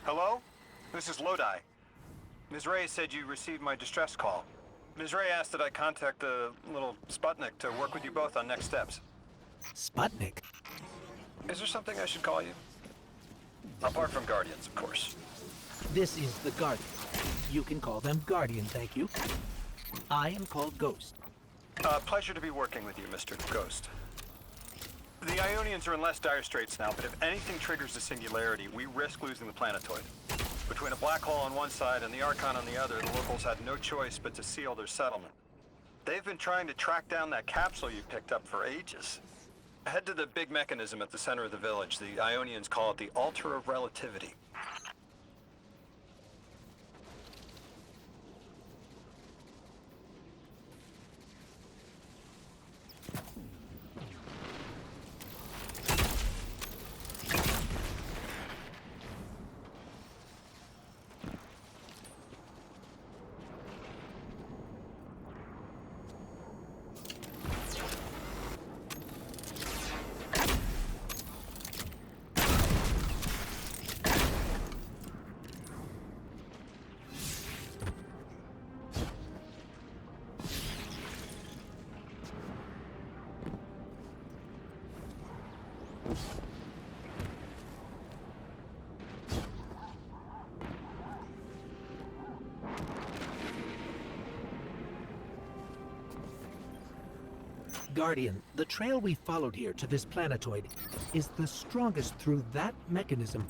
Hello? This is Lodi. Ms. Ray said you received my distress call. Ms. Ray asked that I contact the little Sputnik to work with you both on next steps. Sputnik? Is there something I should call you? Apart from Guardians, of course. This is the Guardian. You can call them Guardian, thank you. I am called Ghost. Pleasure to be working with you, Mr. Ghost. The Ionians are in less dire straits now, but if anything triggers the singularity, we risk losing the planetoid. Between a black hole on one side and the Archon on the other, the locals had no choice but to seal their settlement. They've been trying to track down that capsule you picked up for ages. Head to the big mechanism at the center of the village. The Ionians call it the Altar of Relativity. Guardian, the trail we followed here to this planetoid is the strongest through that mechanism.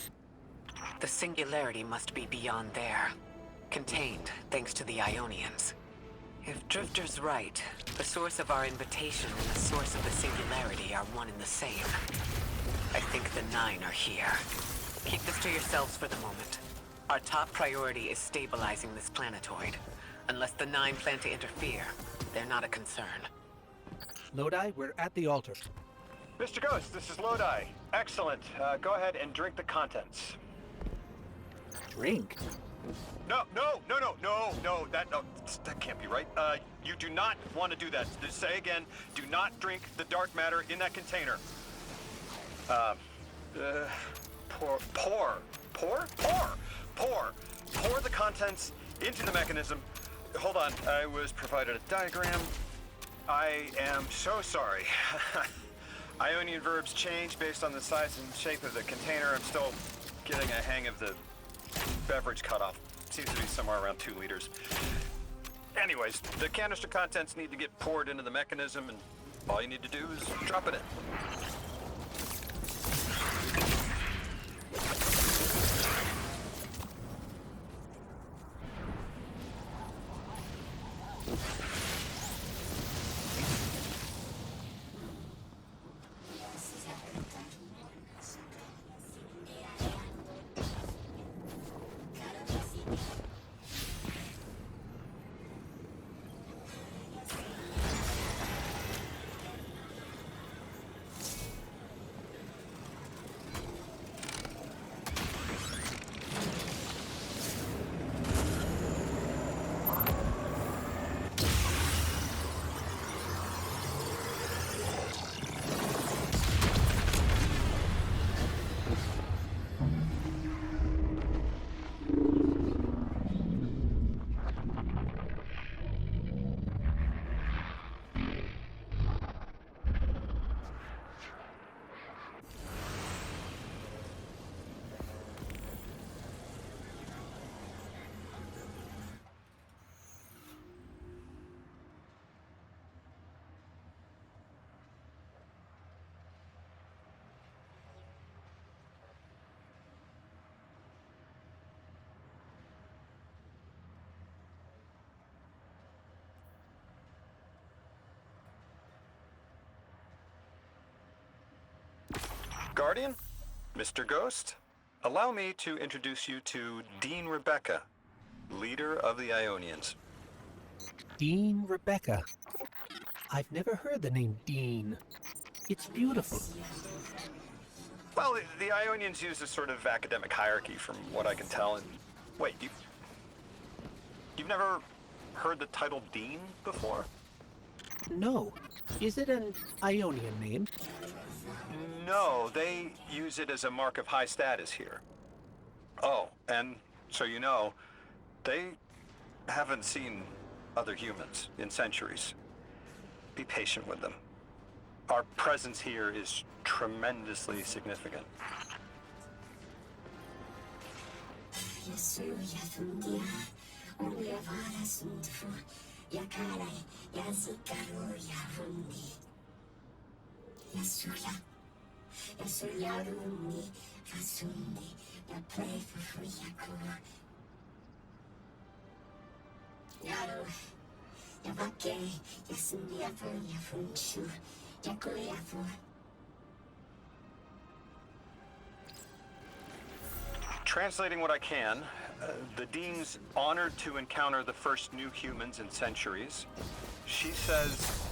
The singularity must be beyond there. Contained, thanks to the Ionians. If Drifter's right, the source of our invitation and the source of the singularity are one and the same. I think the Nine are here. Keep this to yourselves for the moment. Our top priority is stabilizing this planetoid. Unless the Nine plan to interfere, they're not a concern. Lodi, we're at the altar. Mr. Ghost, this is Lodi. Excellent. Go ahead and drink the contents. Drink? No, that can't be right. You do not want to do that. Just say again, do not drink the dark matter in that container. Pour the contents into the mechanism. Hold on, I was provided a diagram. I am so sorry. Ionian verbs change based on the size and shape of the container. I'm still getting a hang of the beverage cutoff. Seems to be somewhere around 2 liters. Anyways, the canister contents need to get poured into the mechanism, and all you need to do is drop it in. Guardian, Mr. Ghost, allow me to introduce you to Dean Rebecca, leader of the Ionians. Dean Rebecca. I've never heard the name Dean. It's beautiful. Well, the Ionians use a sort of academic hierarchy from what I can tell. And wait, you've never heard the title Dean before? No. Is it an Ionian name? No, they use it as a mark of high status here. Oh, and so you know, they haven't seen other humans in centuries. Be patient with them. Our presence here is tremendously significant. Translating what I can, the Dean's honored to encounter the first new humans in centuries. She says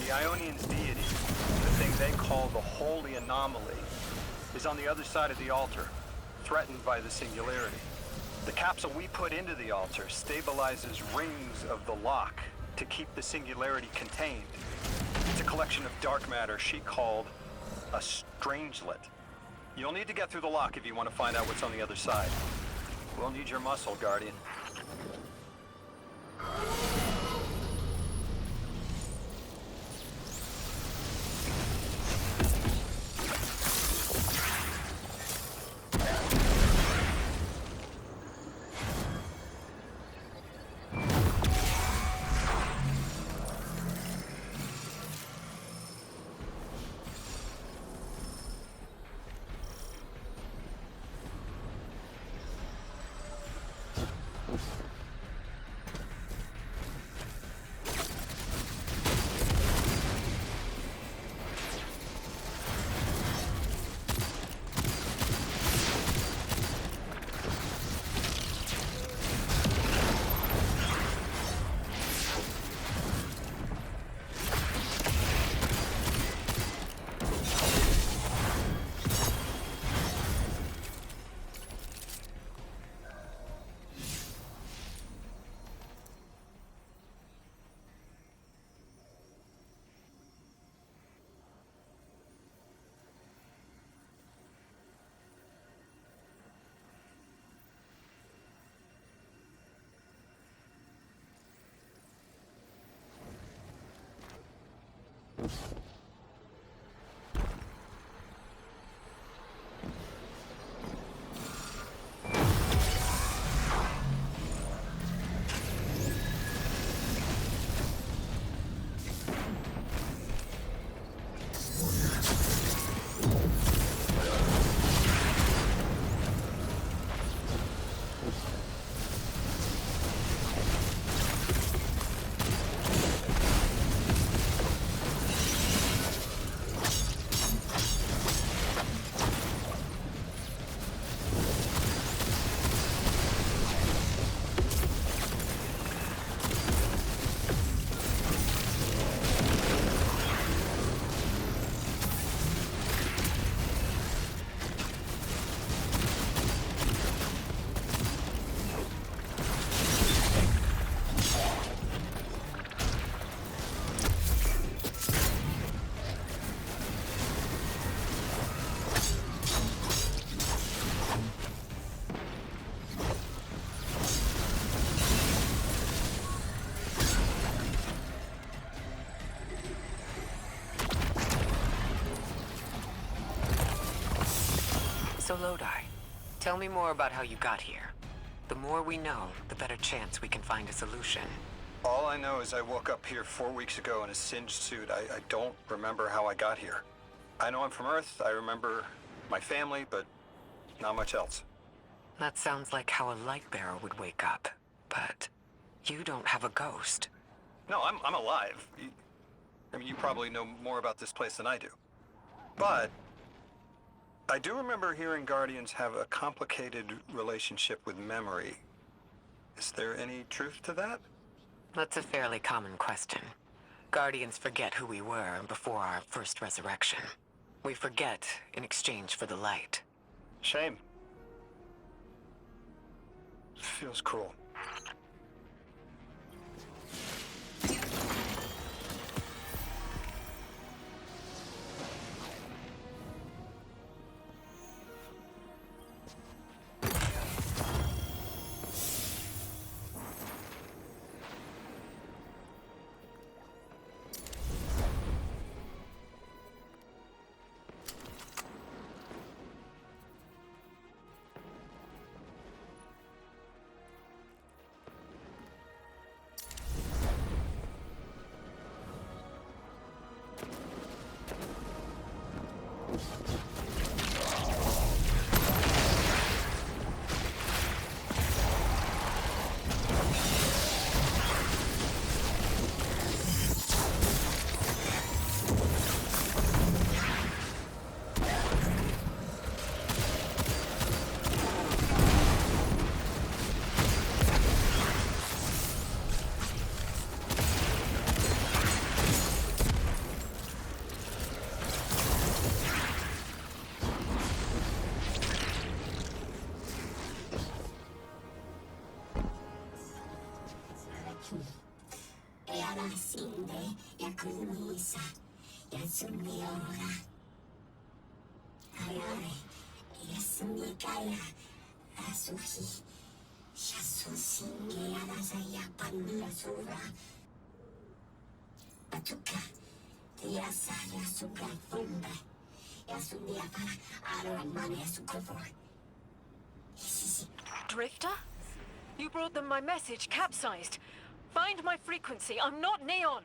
the Ionian's deity, the thing they call the Holy Anomaly, is on the other side of the altar, threatened by the Singularity. The capsule we put into the altar stabilizes rings of the lock to keep the Singularity contained. It's a collection of dark matter she called a Strangelet. You'll need to get through the lock if you want to find out what's on the other side. We'll need your muscle, Guardian. So Lodi, tell me more about how you got here. The more we know, the better chance we can find a solution. All I know is I woke up here 4 weeks ago in a singed suit. I don't remember how I got here. I know I'm from Earth. I remember my family, but not much else. That sounds like how a light bearer would wake up. But you don't have a ghost. No, I'm alive. You probably know more about this place than I do. But I do remember hearing Guardians have a complicated relationship with memory. Is there any truth to that? That's a fairly common question. Guardians forget who we were before our first resurrection. We forget in exchange for the light. Shame. Feels cruel. 알았는데 야쿠니사 야스미오라 아야레 야스미가야 아수히 샤수신게 아나사야 반미야수라 아투카 디아사 야수가 폼베 야수니아 para 아로안만에 야수코포 Drifter? You brought them my message, capsized. Find my frequency. I'm not Neon.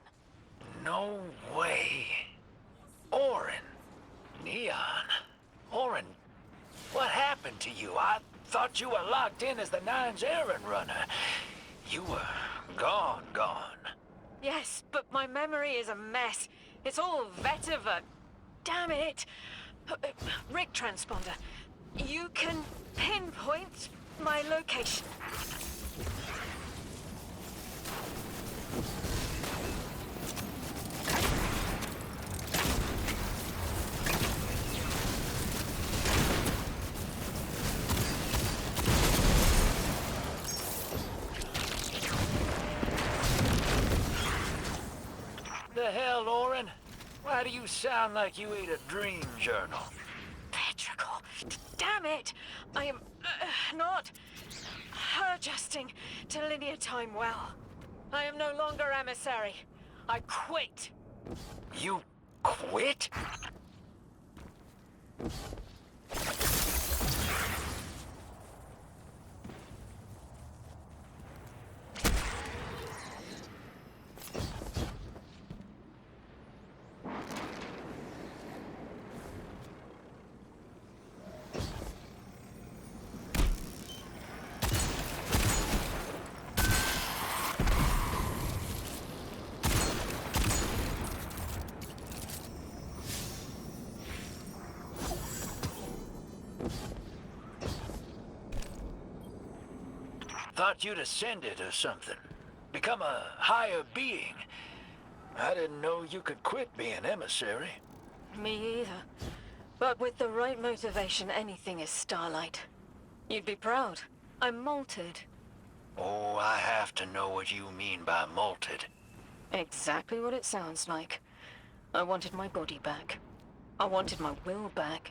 No way. Orin. Neon. Orin, what happened to you? I thought you were locked in as the Nine's errand runner. You were gone. Yes, but my memory is a mess. It's all vetiver. Damn it. Rig transponder. You can pinpoint my location. The hell, Orin? Why do you sound like you ate a dream journal? Petrichor. Damn it. I am not adjusting to linear time well. I am no longer emissary. I quit. You quit? Thought you'd ascended or something. Become a higher being. I didn't know you could quit being emissary. Me either. But with the right motivation, anything is Starlight. You'd be proud. I'm malted. Oh, I have to know what you mean by malted. Exactly what it sounds like. I wanted my body back. I wanted my will back.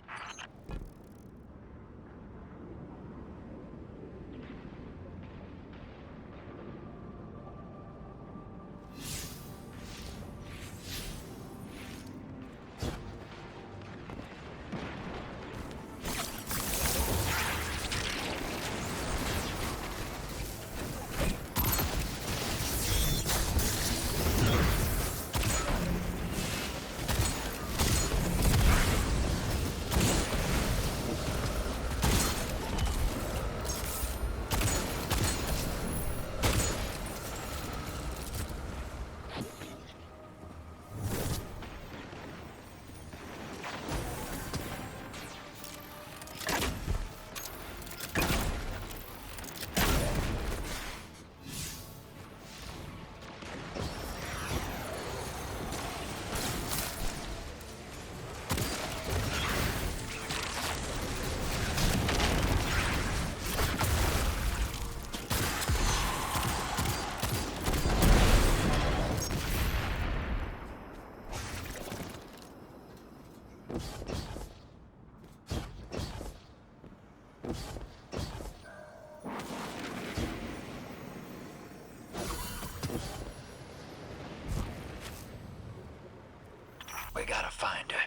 We gotta find her.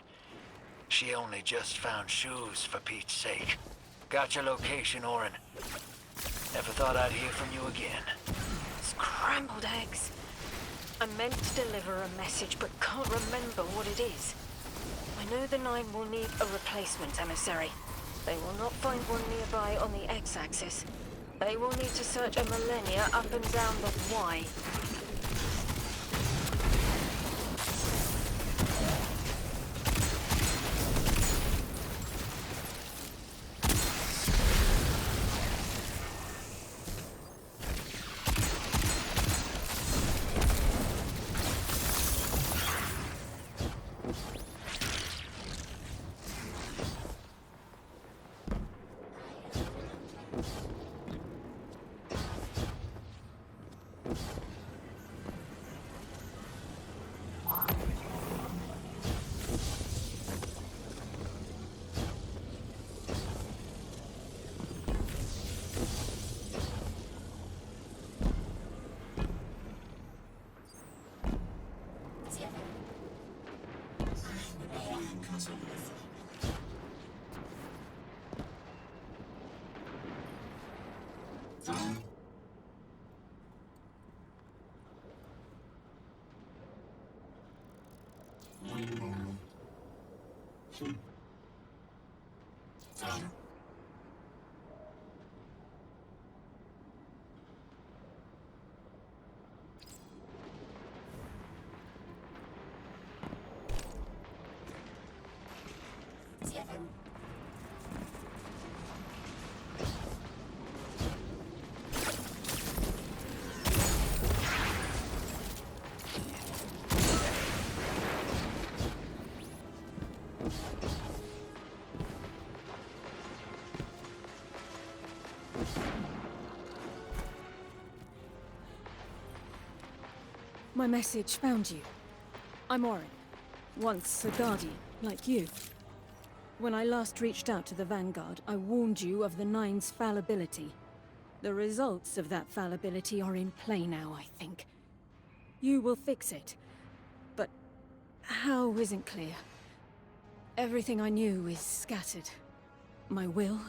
She only just found shoes, for Pete's sake. Got your location, Orin. Never thought I'd hear from you again. Scrambled eggs. I meant to deliver a message, but can't remember what it is. I know the Nine will need a replacement emissary. They will not find one nearby on the X-axis. They will need to search a millennia up and down the Y. My message found you. I'm Orin, once a Guardian, like you. When I last reached out to the Vanguard, I warned you of the Nine's fallibility. The results of that fallibility are in play now, I think. You will fix it. But how isn't clear. Everything I knew is scattered. My will,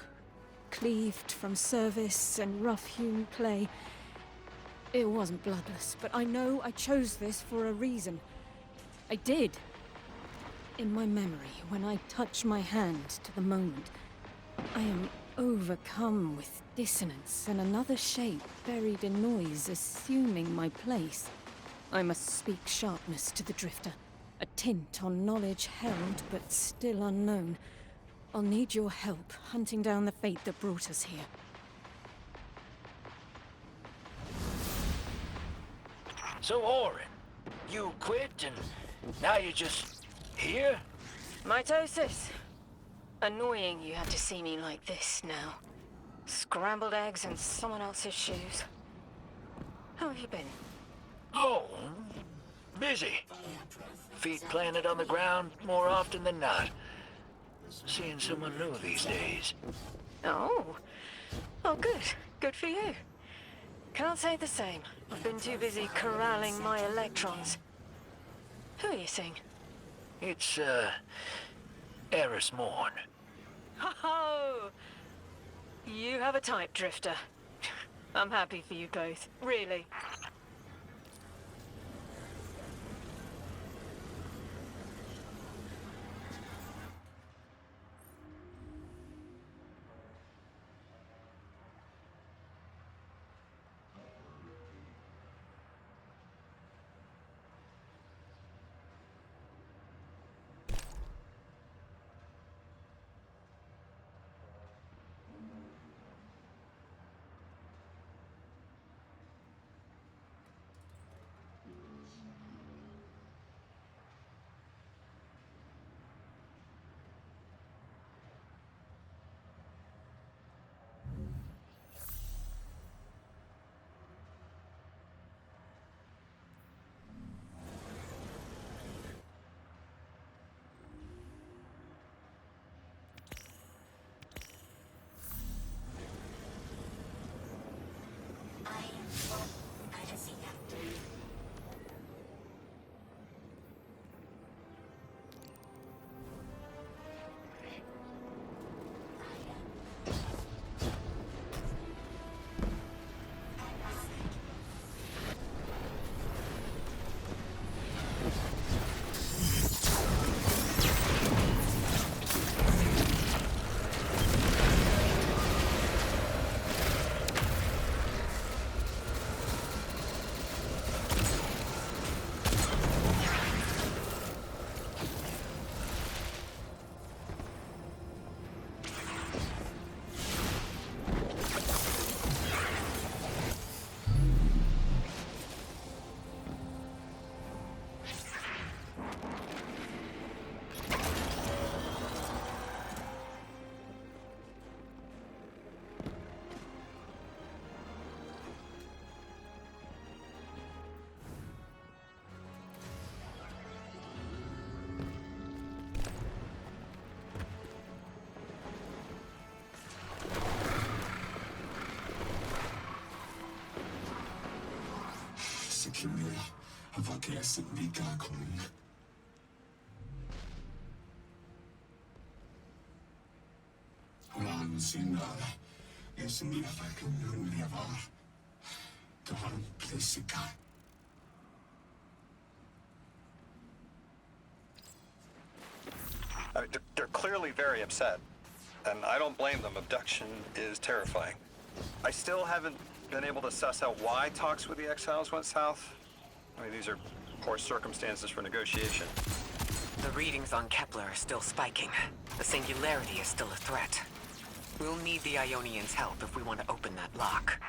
cleaved from service and rough-hewn clay. It wasn't bloodless, but I know I chose this for a reason. I did. In my memory, when I touch my hand to the moment, I am overcome with dissonance and another shape buried in noise assuming my place. I must speak sharpness to the Drifter, a tint on knowledge held but still unknown. I'll need your help hunting down the fate that brought us here. So, Orin, you quit and now you're just here? Mitosis. Annoying you had to see me like this now. Scrambled eggs in someone else's shoes. How have you been? Oh, busy. Feet planted on the ground more often than not. Seeing someone new these days. Oh. Oh, good. Good for you. Can't say the same. I've been too busy corralling my electrons. Who are you seeing? It's, Eris Morn. Oh! You have a type, Drifter. I'm happy for you both. Really. Security avakesindikakon. Ran sinara 예수님 앞에 눈내봐. 돈 플리시카. I mean, they're clearly very upset, and I don't blame them. Abduction is terrifying. I still haven't been able to suss out why talks with the exiles went south. I mean, these are poor circumstances for negotiation. The readings on Kepler are still spiking. The singularity is still a threat. We'll need the Ionians' help if we want to open that lock.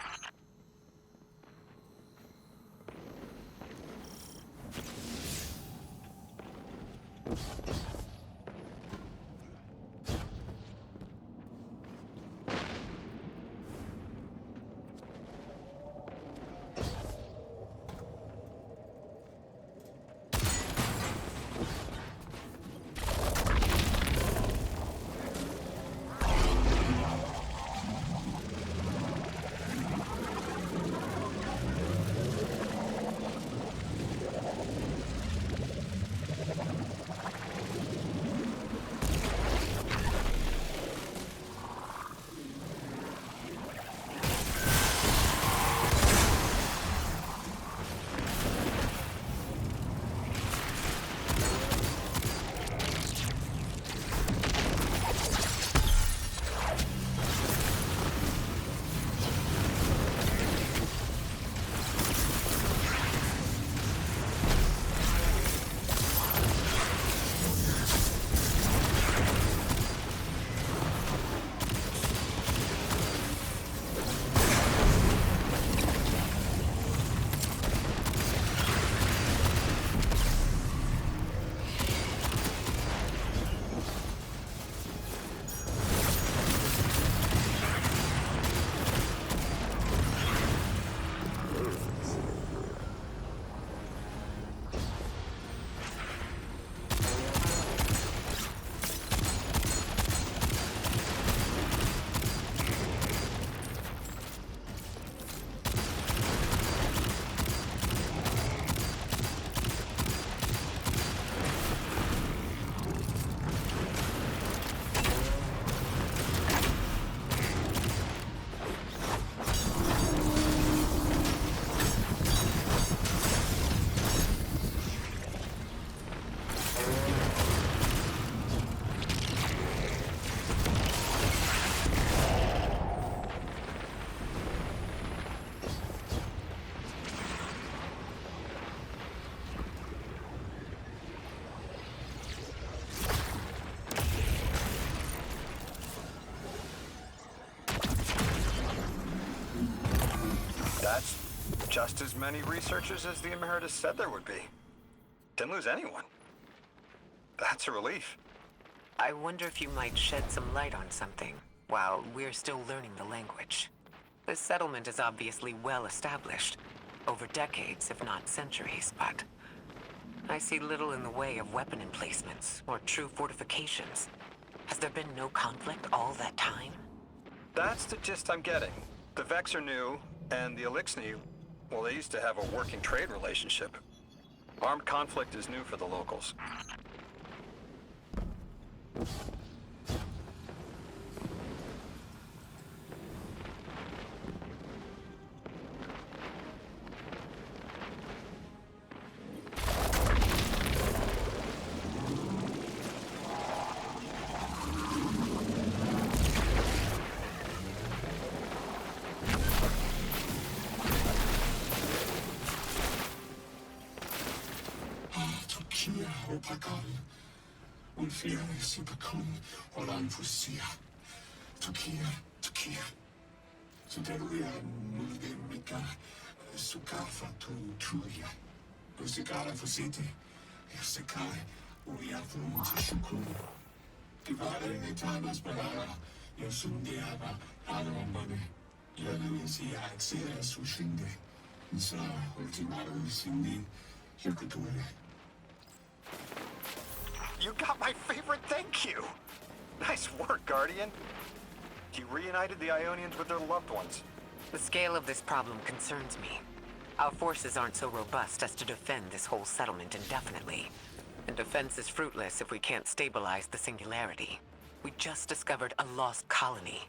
That's just as many researchers as the Emeritus said there would be. Didn't lose anyone. That's a relief. I wonder if you might shed some light on something while we're still learning the language. This settlement is obviously well established, over decades, if not centuries, but I see little in the way of weapon emplacements or true fortifications. Has there been no conflict all that time? That's the gist I'm getting. The Vex are new, and the Elixni, well, they used to have a working trade relationship. Armed conflict is new for the locals. Turkiet Opagon. Und wir bekommen Holland Fusia. Turkiet. Zu der wir Mika Sukafa Tuya. Usigara Fusiti. Yasekai. Uyafu Shukun. Divare Netanas Balara. Yosundiaba. Alamane. Yaluisia Axia Sushinde. Nsa Ultimaru Sindi. Yakutule. You got my favorite thank you! Nice work, Guardian. You reunited the Ionians with their loved ones. The scale of this problem concerns me. Our forces aren't so robust as to defend this whole settlement indefinitely. And defense is fruitless if we can't stabilize the singularity. We just discovered a lost colony.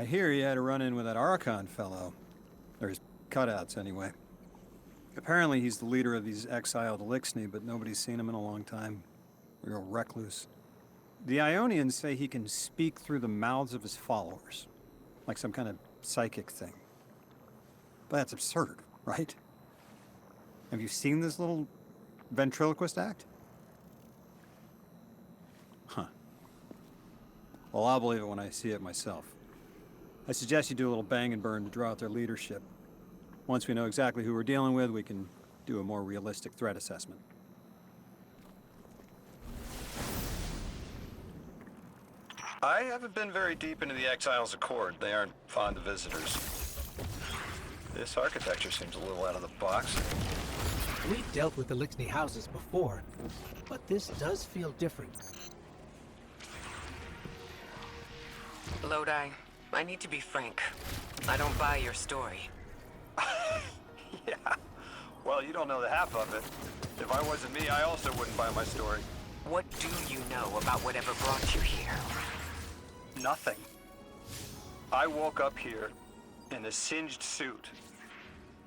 I hear you had a run-in with that Archon fellow. Or his cutouts, anyway. Apparently he's the leader of these exiled Elixni, but nobody's seen him in a long time. Real recluse. The Ionians say he can speak through the mouths of his followers. Like some kind of psychic thing. But that's absurd, right? Have you seen this little ventriloquist act? Huh. Well, I'll believe it when I see it myself. I suggest you do a little bang and burn to draw out their leadership. Once we know exactly who we're dealing with, we can do a more realistic threat assessment. I haven't been very deep into the Exiles Accord. They aren't fond of visitors. This architecture seems a little out of the box. We've dealt with Elixni houses before, but this does feel different. Lodi, I need to be frank. I don't buy your story. Yeah. Well, you don't know the half of it. If I wasn't me, I also wouldn't buy my story. What do you know about whatever brought you here? Nothing. I woke up here in a singed suit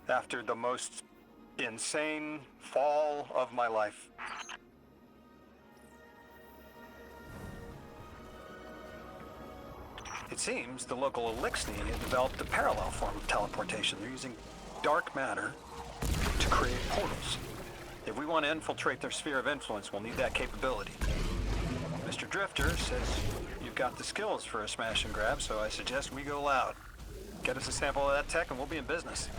after the most insane fall of my life. It seems the local Elixni have developed a parallel form of teleportation. They're using dark matter to create portals. If we want to infiltrate their sphere of influence, we'll need that capability. Mr. Drifter says you've got the skills for a smash and grab, so I suggest we go loud. Get us a sample of that tech and we'll be in business.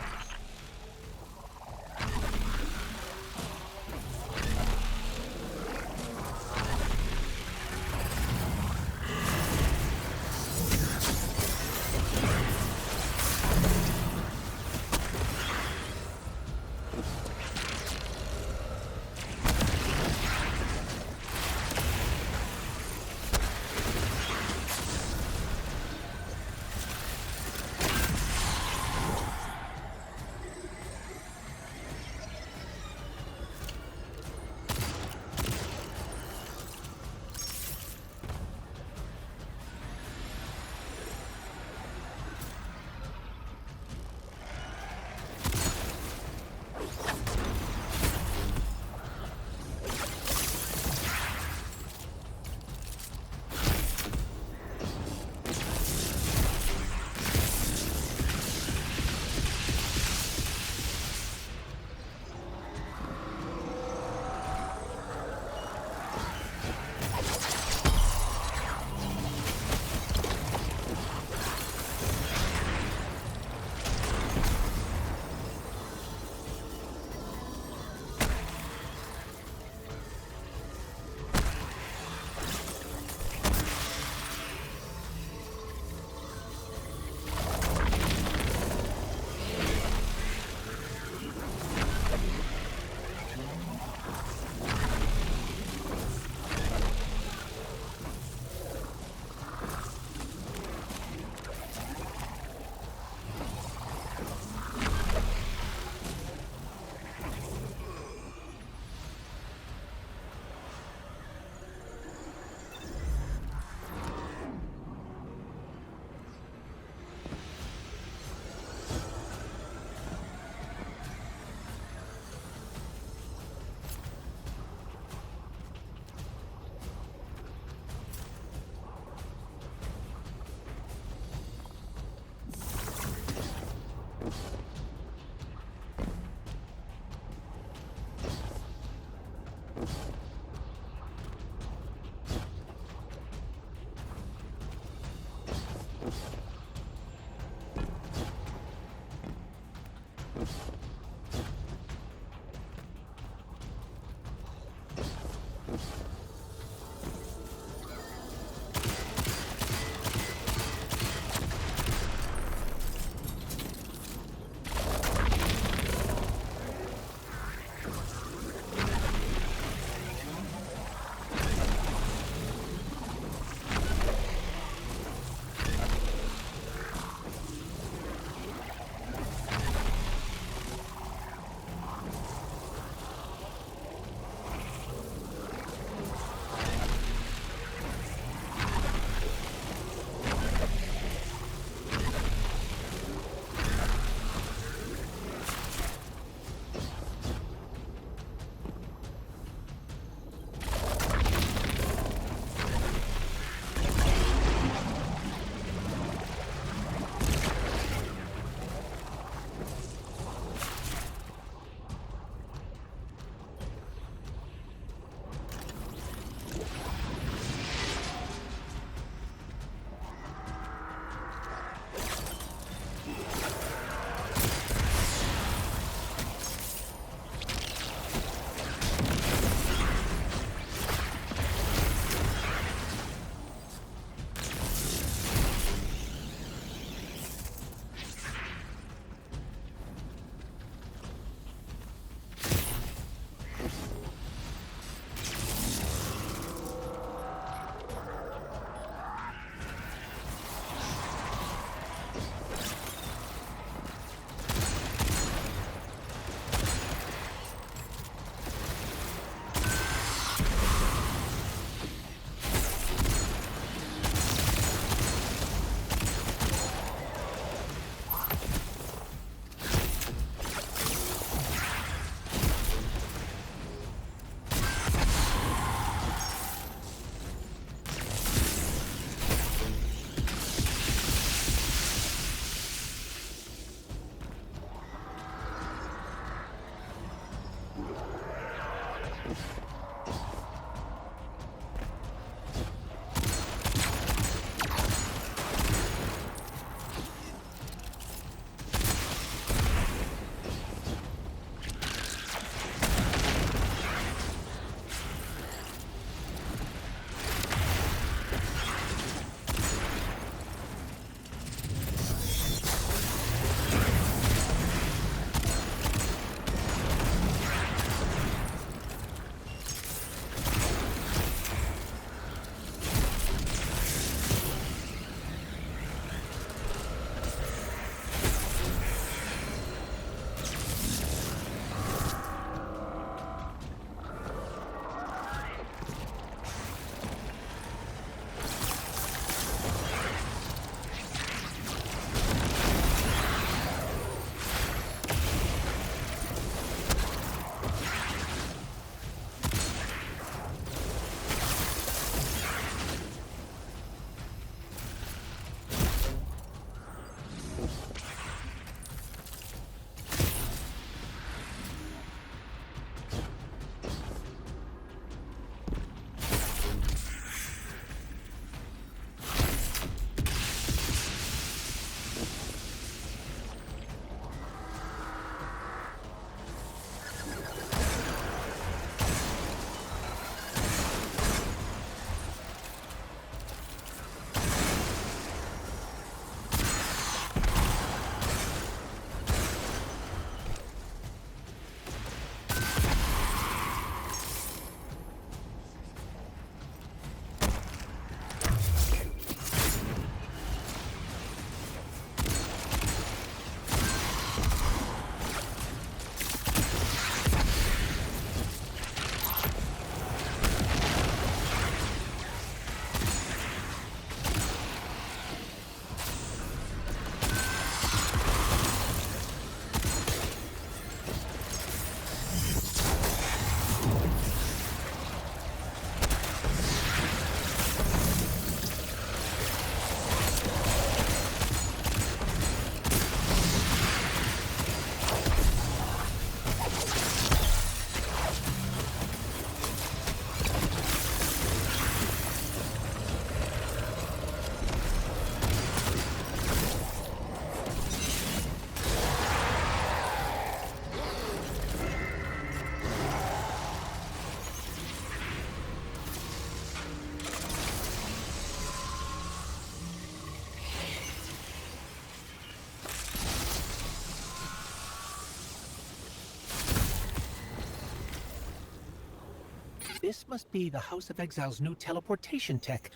This must be the House of Exile's new teleportation tech.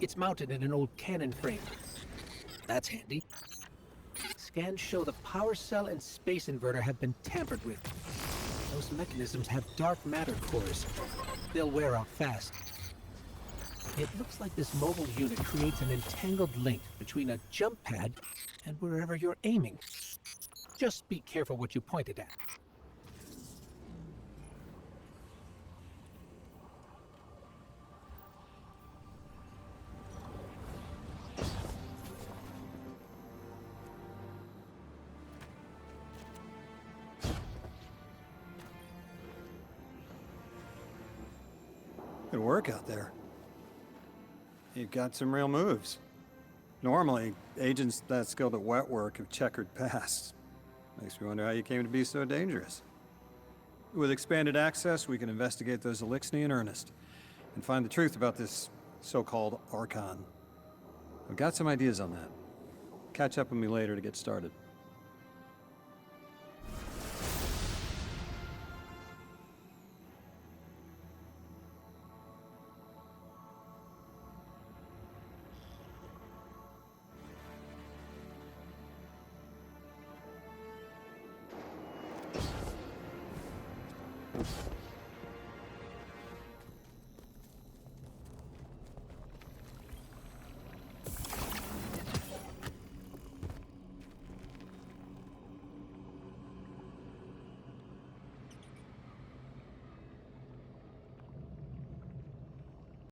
It's mounted in an old cannon frame. That's handy. Scans show the power cell and space inverter have been tampered with. Those mechanisms have dark matter cores. They'll wear out fast. It looks like this mobile unit creates an entangled link between a jump pad and wherever you're aiming. Just be careful what you pointed at. Good work out there. You've got some real moves. Normally, agents that skilled at wet work have checkered pasts. Makes me wonder how you came to be so dangerous. With expanded access, we can investigate those Elixni in earnest and find the truth about this so-called Archon. I've got some ideas on that. Catch up with me later to get started.